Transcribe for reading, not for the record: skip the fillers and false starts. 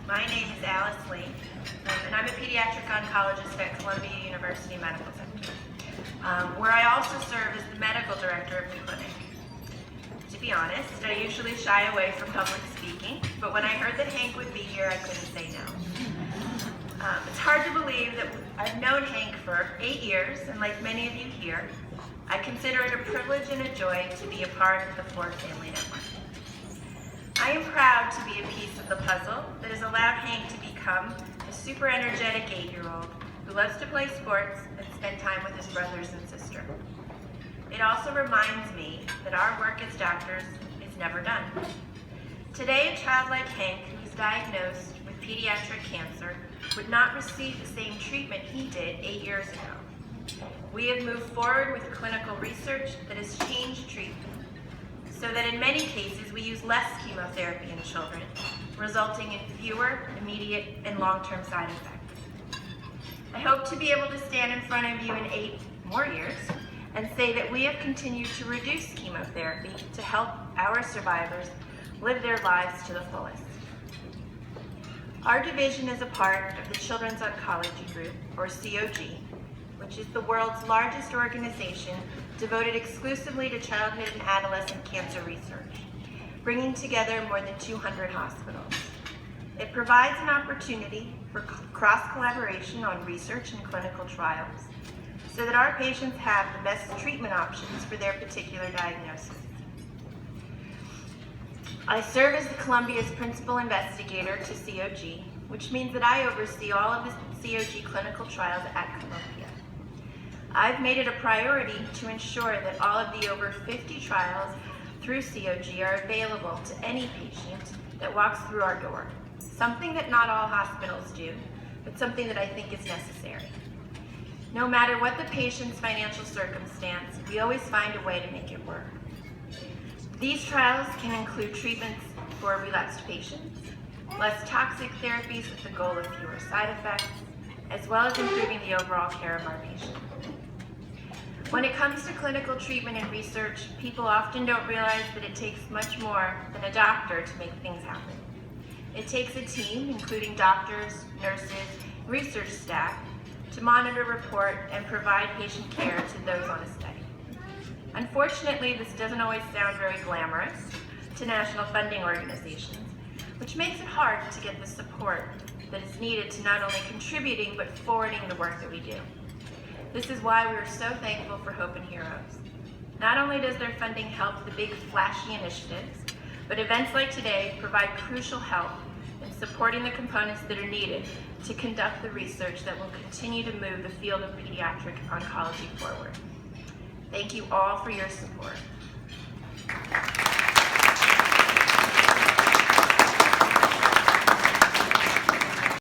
My name is Alice Lee, and I'm a pediatric oncologist at Columbia University Medical Center, where I also serve as the medical director of the clinic. To be honest, I usually shy away from public speaking, but when I heard that Hank would be here, I couldn't say no. It's hard to believe that I've known Hank for 8 years, and like many of you here, I consider it a privilege and a joy to be a part of the Ford Family Network. I am proud to be a piece of the puzzle that has allowed Hank to become a super energetic 8-year-old who loves to play sports and spend time with his brothers and sister. It also reminds me that our work as doctors is never done. Today, a child like Hank, who is diagnosed with pediatric cancer, would not receive the same treatment he did 8 years ago. We have moved forward with clinical research that has changed treatment, so that in many cases we use less chemotherapy in children, resulting in fewer immediate and long-term side effects. I hope to be able to stand in front of you in 8 more years and say that we have continued to reduce chemotherapy to help our survivors live their lives to the fullest. Our division is a part of the Children's Oncology Group, or COG, which is the world's largest organization devoted exclusively to childhood and adolescent cancer research, bringing together more than 200 hospitals. It provides an opportunity for cross-collaboration on research and clinical trials so that our patients have the best treatment options for their particular diagnosis. I serve as the Columbia's principal investigator to COG, which means that I oversee all of the COG clinical trials at Columbia. I've made it a priority to ensure that all of the over 50 trials through COG are available to any patient that walks through our door. Something that not all hospitals do, but something that I think is necessary. No matter what the patient's financial circumstance, we always find a way to make it work. These trials can include treatments for relapsed patients, less toxic therapies with the goal of fewer side effects, as well as improving the overall care of our patients. When it comes to clinical treatment and research, people often don't realize that it takes much more than a doctor to make things happen. It takes a team, including doctors, nurses, research staff, to monitor, report, and provide patient care to those on a study. Unfortunately, this doesn't always sound very glamorous to national funding organizations, which makes it hard to get the support that is needed to not only contributing, but forwarding the work that we do. This is why we are so thankful for Hope Heroes. Not only does their funding help the big flashy initiatives, but events like today provide crucial help in supporting the components that are needed to conduct the research that will continue to move the field of pediatric oncology forward. Thank you all for your support.